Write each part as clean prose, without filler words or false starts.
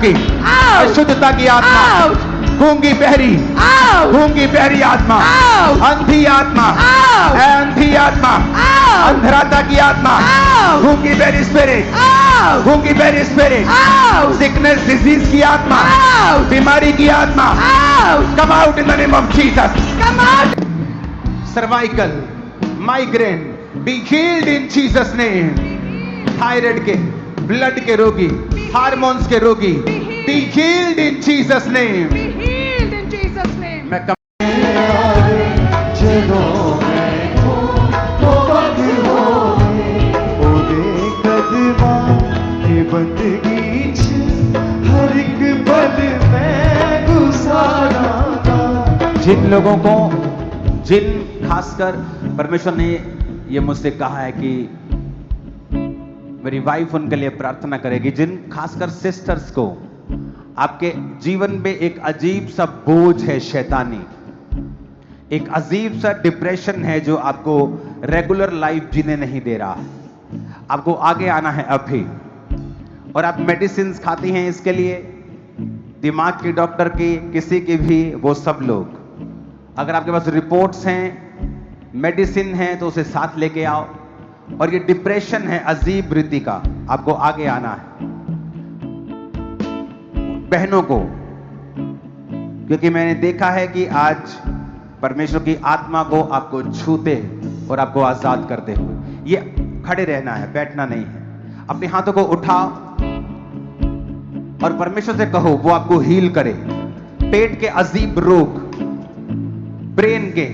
की, अशुद्धता की आत्मा, गूंगी बहरी, गूंगी बहरी आत्मा, अंधी आत्मा, अंधी आत्मा, अंधराता की आत्मा, गूंगी बहरी स्पिरिट, गूंगी बहरी स्पिरिट, सिकनेस डिजीज की आत्मा, बीमारी की आत्मा, come out in the name of Jesus, come out. Cervical, migraine, be healed in Jesus name. Thyroid के, ब्लड के रोगी, हार्मोन्स के रोगी, be healed in Jesus name. मैं जिन लोगों को, जिन खासकर परमेश्वर ने ये मुझसे कहा है कि मेरी वाइफ उनके लिए प्रार्थना करेगी, जिन खासकर सिस्टर्स को आपके जीवन में एक अजीब सा बोझ है शैतानी, एक अजीब सा डिप्रेशन है जो आपको रेगुलर लाइफ जीने नहीं दे रहा, आपको आगे आना है अभी, और आप मेडिसिन खाती हैं इसके लिए, दिमाग की डॉक्टर की, किसी की भी, वो सब लोग, अगर आपके पास रिपोर्ट्स हैं, मेडिसिन है, तो उसे साथ लेके आओ। और ये डिप्रेशन है अजीब रीति का, आपको आगे आना है। बहनों को, क्योंकि मैंने देखा है कि आज परमेश्वर की आत्मा को आपको छूते और आपको आजाद करते हुए, ये खड़े रहना है, बैठना नहीं है। अपने हाथों को उठाओ और परमेश्वर से कहो वो आपको हील करे। पेट के अजीब रोग, ब्रेन के,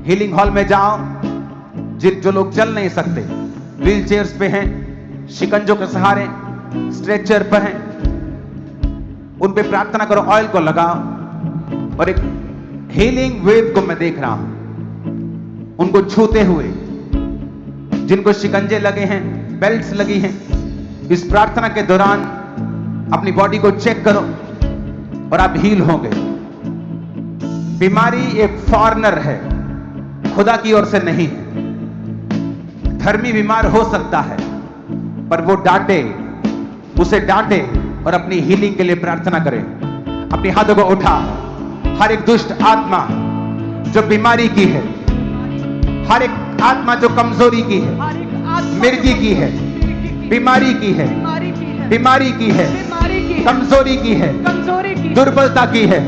हीलिंग हॉल में जाओ। जो लोग चल नहीं सकते, व्हील चेयर्स पे हैं, शिकंजों के सहारे, स्ट्रेचर पर हैं, उन पे प्रार्थना करो, ऑयल को लगाओ। और एक हीलिंग वेव को मैं देख रहा हूं, उनको छूते हुए। जिनको शिकंजे लगे हैं, बेल्ट्स लगी हैं, इस प्रार्थना के दौरान अपनी बॉडी को चेक करो और आप हील होंगे। बीमारी एक फॉरेनर है, खुदा की ओर से नहीं है। धर्मी बीमार हो सकता है, पर वो डांटे, उसे डांटे और अपनी हीलिंग के लिए प्रार्थना करें। अपने हाथों को उठा। हर एक दुष्ट आत्मा जो बीमारी की है, हर एक आत्मा जो कमजोरी की है, मिर्गी की है, बीमारी की है, बीमारी की है, कमजोरी की है, दुर्बलता की है,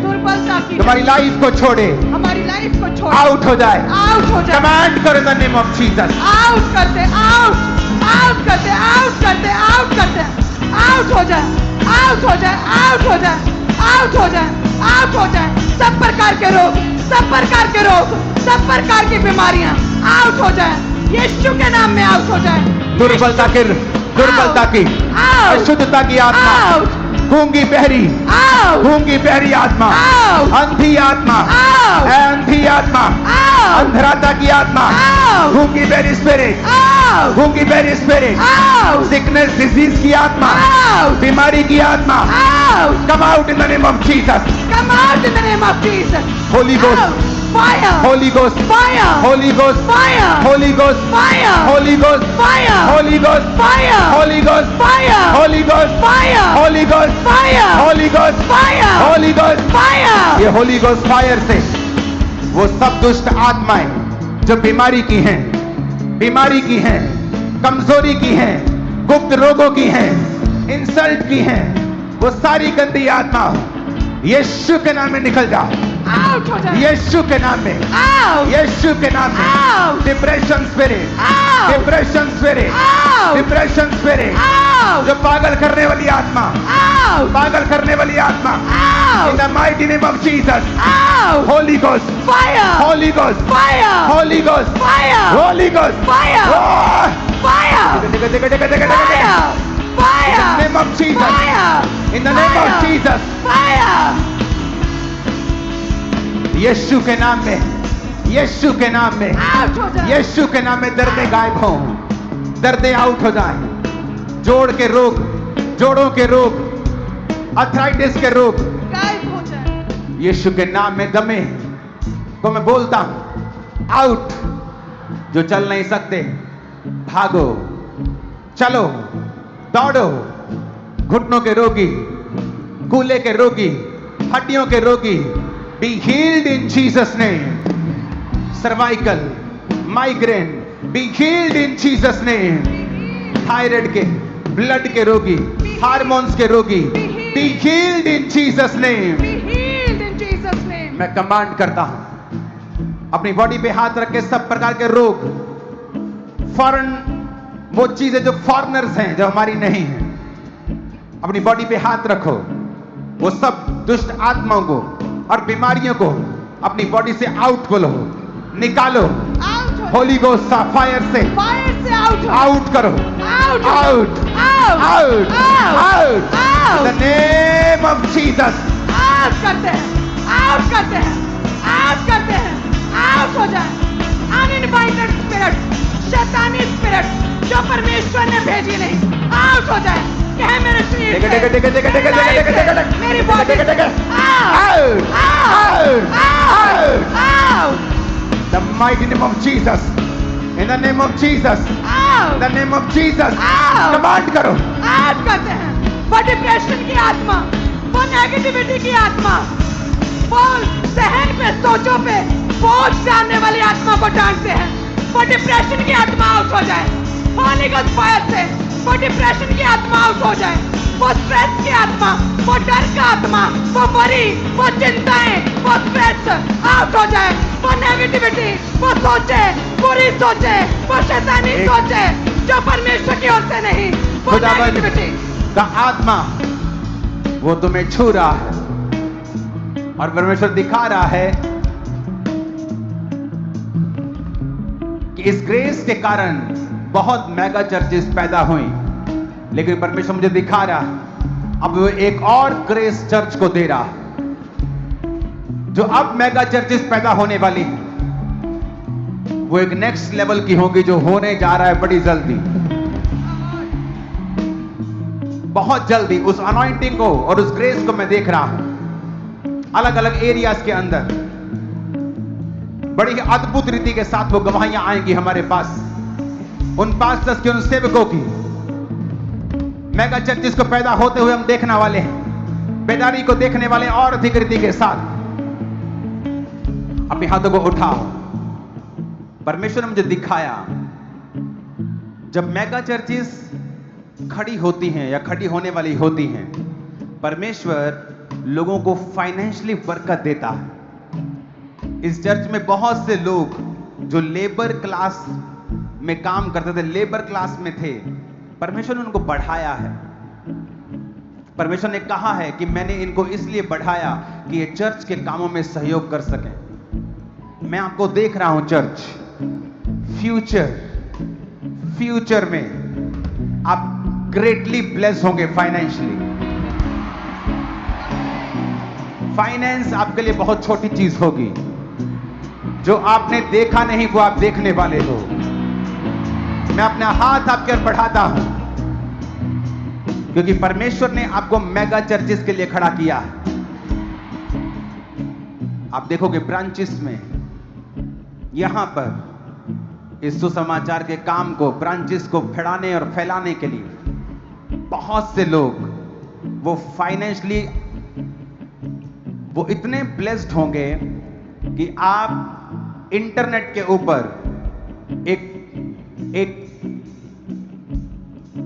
तुम्हारी लाइफ को छोड़े, हमारी लाइफ को छोड़, आउट हो जाए, आउट हो जाए। कमांड करो in the name of Jesus. Out करते, आउट, आउट करते, आउट करते, आउट करते, आउट हो जाए, आउट हो जाए, आउट हो जाए, आउट हो जाए, आउट हो जाए। सब प्रकार के रोग, सब प्रकार के रोग, सब प्रकार की बीमारियां आउट हो जाए, यीशु के नाम में आउट हो जाए। दुर्बलता की, अशुद्धता की आत्मा, गूंगी बहरी, गूंगी बहरी आत्मा, अंधी आत्मा, अंधी आत्मा, अंधराता की आत्मा, गूंगी बहरी स्पिरिट, गूंगी बहरी स्पिरिट, सिकनेस डिजीज की आत्मा, बीमारी की आत्मा, come out in the name of Jesus, come out in the name of Jesus. Holi ghost, Fire! Holy Ghost, Fire! Holy Ghost, Fire! Holy Ghost, Fire! Holy Ghost, Fire! Holy Ghost, Fire! Holy Ghost, Fire! Holy Ghost, Fire! Holy Ghost, Fire! Holy Ghost, Fire! Holy Ghost, Fire! ये Holy Ghost fire से वो सब दुष्ट आत्माएं जो बीमारी की हैं, बीमारी की हैं, कमजोरी की हैं, गुप्त रोगों की हैं, इंसल्ट की हैं, वो सारी गंदी आत्मा यीशु के नाम में निकल जाओ। आउट हो जाए, यीशु के नाम में, आउट, यीशु के नाम में। Out, depression spirit, out, depression spirit, out, depression spirit, out, जो पागल करने वाली आत्मा, आउट, पागल करने वाली आत्मा, out, in the mighty name of Jesus, out, Holy Ghost, fire, Holy Ghost, fire, Holy Ghost, fire, Holy Ghost, fire, fire, in fire, the name of Jesus, in the name of Jesus, fire. यीशु के नाम में, यीशु के नाम में, out हो जाए, यीशु के नाम में दर्दे गायब हो, दर्दे आउट हो जाए। जोड़ के रोग, जोड़ों के रोग, अर्थराइटिस के रोग गायब हो जाए। यीशु के नाम में दमे को मैं बोलता हूं, आउट। जो चल नहीं सकते, भागो, चलो, दौड़ो, घुटनों के रोगी, कूल्हे के रोगी, हड्डियों के रोगी, be healed in Jesus name. Cervical, migraine, be healed in Jesus name. Thyroid के, ब्लड के रोगी, हार्मोन्स के रोगी, be healed in Jesus name. Be healed in Jesus' name. मैं कमांड करता हूं, अपनी बॉडी पे हाथ रख के सब प्रकार के रोग, फॉरेन, वो चीजें जो फॉरेनर्स हैं, जो हमारी नहीं है, अपनी बॉडी पे हाथ रखो। वो सब दुष्ट आत्माओं को और बीमारियों को अपनी बॉडी से आउट बोलो, निकालो। Out हो होली गोस्ट फायर से Fire से out हो आउट करो। Out हो out, Out out, out, Out in the name of Jesus. Out करते हैं Out करते हैं Out करते हैं Out हो जाए Uninvited spirit, शैतानी spirit जो परमेश्वर ने भेजी नहीं, आउट हो जाए। कहे मेरे शरीर से, मेरी बॉडी से, out out out out The mighty name of Jesus. In the name of Jesus. In out the name of Jesus. Out. Command करो। आउट करते हैं वो डिप्रेशन की आत्मा, वो नेगेटिविटी की आत्मा, वो सहन पे, सोचों पे बोझ डालने वाली आत्मा को डांटते हैं। वो डिप्रेशन की आत्मा आउट हो जाए होली गोस्ट फायर से। वो डिप्रेशन की आत्मा आउट हो जाए। वो स्ट्रेस की आत्मा, वो डर का आत्मा, वो वरी, वो चिंताएं, वो स्ट्रेस आउट हो जाए। वो नेगेटिविटी, वो सोचे, बुरी सोचे, वो शैतानी एक- सोचे जो परमेश्वर की ओर से नहीं, वो खुदावन नेगेटिविटी का आत्मा वो तुम्हें छू रहा है और परमेश्वर दिखा रहा है कि इस ग्रेस के कारण बहुत मेगा चर्चेस पैदा हुई, लेकिन परमेश्वर मुझे दिखा रहा है अब वो एक और ग्रेस चर्च को दे रहा है, जो अब मेगा चर्चेस पैदा होने वाली है, वो एक नेक्स्ट लेवल की होगी, जो होने जा रहा है बड़ी जल्दी, बहुत जल्दी। उस अनॉइंटिंग को और उस ग्रेस को मैं देख रहा हूं अलग अलग एरियाज के अंदर, बड़ी अद्भुत रीति के साथ वो गवाहियां आएंगी हमारे पास, उन पास्टर्स की, उन सेवकों की। मेगा चर्चिस को पैदा होते हुए हम देखने वाले हैं, बेदारी को देखने वाले और अधिक रीति के साथ। अपने हाथों को उठाओ। परमेश्वर ने मुझे दिखाया, जब मेगा चर्चिस खड़ी होती हैं या खड़ी होने वाली होती हैं, परमेश्वर लोगों को फाइनेंशियली बरकत देता है। इस चर्च में बहुत से लोग जो लेबर क्लास में काम करते थे, लेबर क्लास में थे, परमेश्वर ने उनको बढ़ाया है। परमेश्वर ने कहा है कि मैंने इनको इसलिए बढ़ाया कि ये चर्च के कामों में सहयोग कर सकें। मैं आपको देख रहा हूं चर्च, फ्यूचर में आप ग्रेटली ब्लेस होंगे फाइनेंशियली। फाइनेंस आपके लिए बहुत छोटी चीज होगी, जो आपने देखा नहीं वो आप देखने वाले हो। मैं अपना हाथ आपके ओर बढ़ाता हूं, क्योंकि परमेश्वर ने आपको मेगा चर्चेस के लिए खड़ा किया है। आप देखोगे ब्रांचेस में, यहां पर इस सुसमाचार के काम को, ब्रांचेस को फैलाने और फैलाने के लिए बहुत से लोग वो फाइनेंशियली वो इतने ब्लेस्ड होंगे कि आप इंटरनेट के ऊपर एक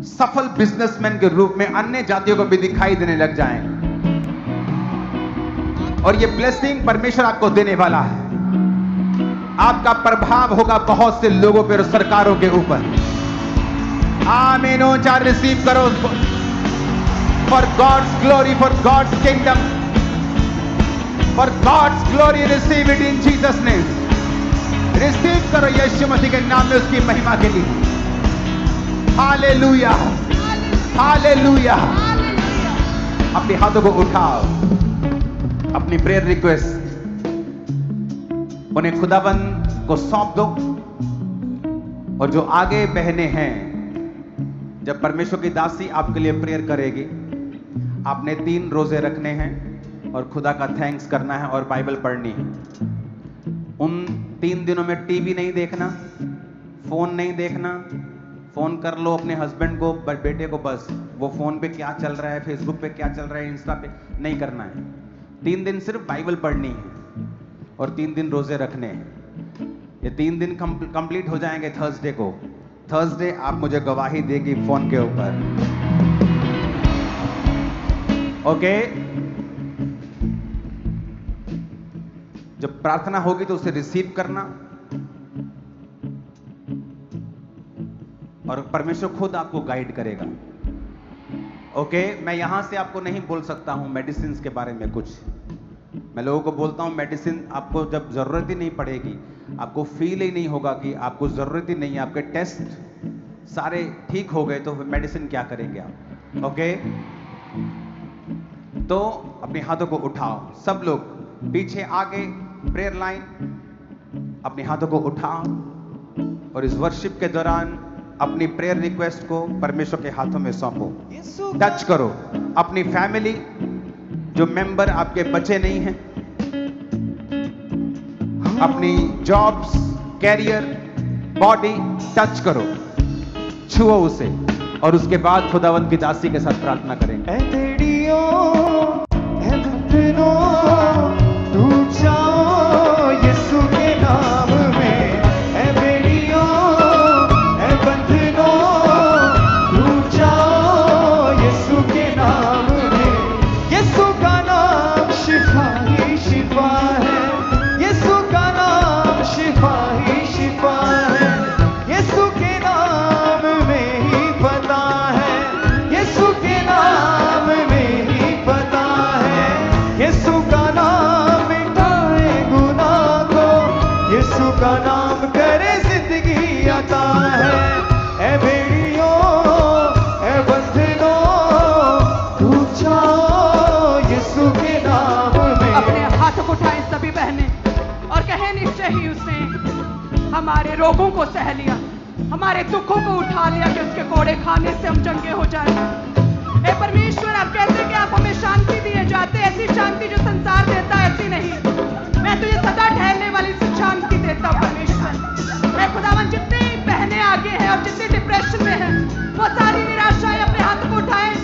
सफल बिजनेसमैन के रूप में अन्य जातियों को भी दिखाई देने लग जाएंगे। और ये ब्लेसिंग परमेश्वर आपको देने वाला है। आपका प्रभाव होगा बहुत से लोगों पर, सरकारों के ऊपर। आमीन। चार रिसीव करो। For God's glory, for God's kingdom, for God's glory, receive it in Jesus name. Receive करो यीशु मसीह के नाम में, उसकी महिमा के लिए। Hallelujah, hallelujah. अपने हाथों को उठाओ, अपनी प्रेयर रिक्वेस्ट उन्हें खुदाबंद को सौंप दो। और जो आगे बहने हैं, जब परमेश्वर की दासी आपके लिए प्रेयर करेगी, आपने 3 रोजे रखने हैं और खुदा का थैंक्स करना है और बाइबल पढ़नी है। उन 3 दिनों में टीवी नहीं देखना, फोन नहीं देखना, फोन कर लो अपने हस्बैंड को, बेटे को, बस वो फोन पे क्या चल रहा है, फेसबुक पे क्या चल रहा है, इंस्टा पे नहीं करना है। 3 दिन सिर्फ बाइबल पढ़नी है और 3 दिन रोजे रखने हैं। ये 3 दिन कंप्लीट हो जाएंगे थर्सडे को। थर्सडे आप मुझे गवाही देगी फोन के ऊपर, ओके? जब प्रार्थना होगी तो उसे रिसीव करना, और परमेश्वर खुद आपको गाइड करेगा, ओके? मैं यहां से आपको नहीं बोल सकता हूं मेडिसिन के बारे में कुछ। मैं लोगों को बोलता हूं मेडिसिन आपको जब जरूरत ही नहीं पड़ेगी, आपको फील ही नहीं होगा कि आपको जरूरत ही नहीं है, आपके टेस्ट सारे ठीक हो गए, तो मेडिसिन क्या करेंगे आप, ओके? तो अपने हाथों को उठाओ, सब लोग पीछे आगे प्रेयर लाइन, अपने हाथों को उठाओ और इस वर्शिप के दौरान अपनी प्रेयर रिक्वेस्ट को परमेश्वर के हाथों में सौंपो। टच करो अपनी फैमिली, जो मेंबर आपके बचे नहीं हैं, अपनी जॉब्स, कैरियर, बॉडी, टच करो, छुओ उसे, और उसके बाद खुदावंत की दासी के साथ प्रार्थना करेंगे। हमारे रोगों को सह लिया, हमारे दुखों को उठा लिया कि उसके कोड़े खाने से हम चंगे हो जाए। ए परमेश्वर, आप कहते हैं कि आप हमें शांति दिए जाते, ऐसी शांति जो संसार देता ऐसी नहीं। मैं तुझे सदा ठहरने वाली शांति देता हूं परमेश्वर। मैं खुदावन, जितनी बहनें आगे हैं और जितनी डिप्रेशन में हैं, वो सारी निराशाएं अपने हाथों को उठाएं,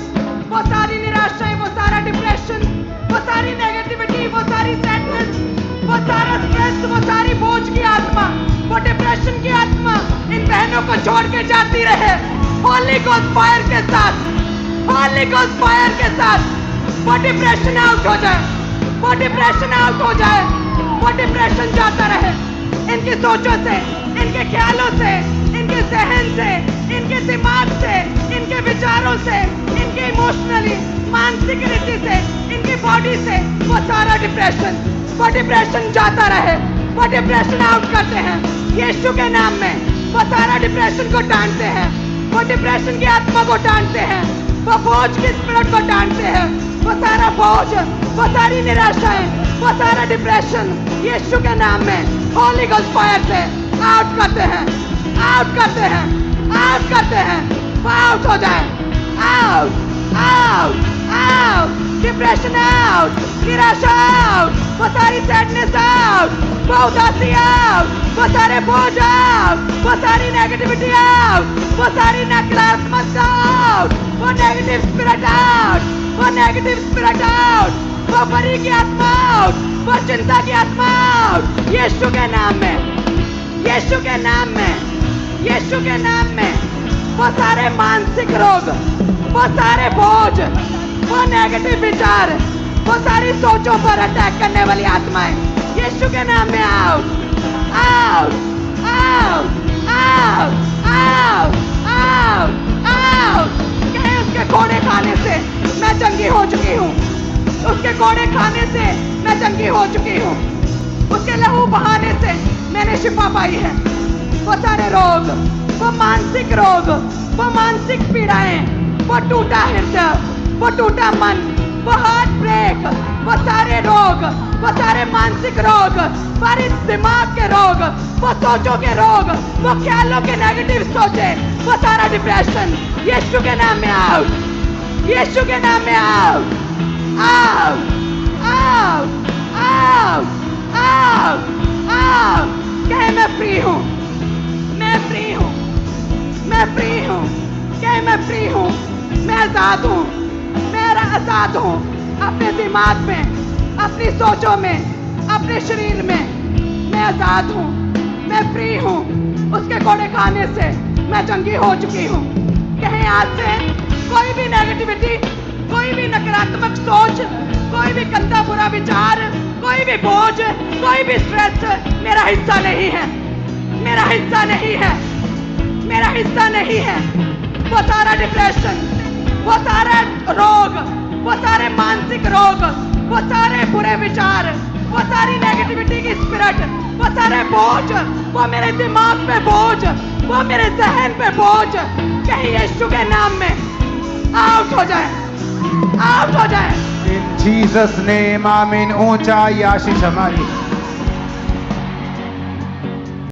वो सारी निराशाएं, वो सारा डिप्रेशन, वो सारी नेगेटिविटी, वो सारी सैडनेस, वो सारा स्ट्रेस, वो सारी बोझ की आत्मा, वो डिप्रेशन की आत्मा इन बहनों को छोड़ के जाती रहे। होली गोस्ट फायर के साथ, होली गोस्ट फायर के साथ वो डिप्रेशन आउट हो जाए, वो डिप्रेशन आउट हो जाए, वो डिप्रेशन जाता रहे इनकी सोचों से, इनके ख्यालों से, इनके जहन से, इनके दिमाग से, इनके विचारों से, इनके इमोशनली, मानसिक रीति से, इनकी बॉडी से, वो सारा डिप्रेशन, वो डिप्रेशन जाता रहे, वो डिप्रेशन आउट करते हैं यीशु के नाम में। वो सारा डिप्रेशन को टांटते हैं, वो डिप्रेशन की आत्मा को टांटते हैं, वो बोझ की स्पिरिट को टांटते हैं, वो सारा बोझ, वो सारी निराशाएं, वो सारा डिप्रेशन यीशु के नाम में होली गोस्ट फायर से आउट करते हैं, आउट करते हैं, आउट करते हैं। वो आउट हो जाए, out, out, out, depression out, निराशा आउट, वो सारी सैडनेस आउट, वो उदासी आउट, वो सारे बोझ आउट, वो सारी नेगेटिविटी आउट, वो सारी नकारात्मक आउट, वो नेगेटिव स्पिरिट आउट, वो नेगेटिव स्पिरिट आउट, वो परी की आत्मा आउट, वो चिंता की आत्मा आउट, यीशु के नाम में, यीशु के नाम में, यीशु के नाम में। वो सारे मानसिक रोग, वो सारे बोझ, वो नेगेटिव विचार, वो सारी सोचों पर अटैक करने वाली आत्माएं यीशु के नाम में out, out, out, out, out, out, out. कहे उसके कोड़े खाने से मैं चंगी हो चुकी हूँ, उसके कोड़े खाने से मैं चंगी हो चुकी हूँ, उसके लहू बहाने से मैंने शिफा पाई है। वो सारे रोग, वो मानसिक रोग, वो मानसिक पीड़ाएं, वो टूटा हृदय, वो टूटा मन, वो हार्ट ब्रेक, वो सारे रोग, वो सारे मानसिक रोग, सारे दिमाग के रोग, वो सोचों के रोग, वो ख्यालों के नेगेटिव सोचे, वो सारा डिप्रेशन यीशु के नाम में आउट, यीशु के नाम में out, out, out, out, out, out. कहे मैं फ्री हूँ, मैं फ्री हूँ, मैं फ्री हूँ, कि मैं फ्री हूँ, मैं आजाद हूँ, मैं आजाद हूँ अपने दिमाग में, अपनी सोचों में, अपने शरीर में। मैं आजाद हूँ, मैं फ्री हूँ। उसके घोड़े खाने से मैं चंगी हो चुकी हूँ। कहीं आज से कोई भी नेगेटिविटी, कोई भी नकारात्मक सोच, कोई भी गंदा बुरा विचार, कोई भी बोझ, कोई भी स्ट्रेस मेरा हिस्सा नहीं है, मेरा हिस्सा नहीं है, मेरा हिस्सा नहीं है। वो सारा डिप्रेशन, वो सारा रोग, वो सारे मानसिक रोग, वो सारे बुरे विचार, वो सारी नेगेटिविटी की स्पिरिट, वो सारे बोझ, वो मेरे दिमाग पे बोझ, वो मेरे जहन पे बोझ, कहीं यीशु के नाम में आउट हो जाए, आउट हो जाए। In Jesus' name, आमीन। ऊंचा आशीष हमारी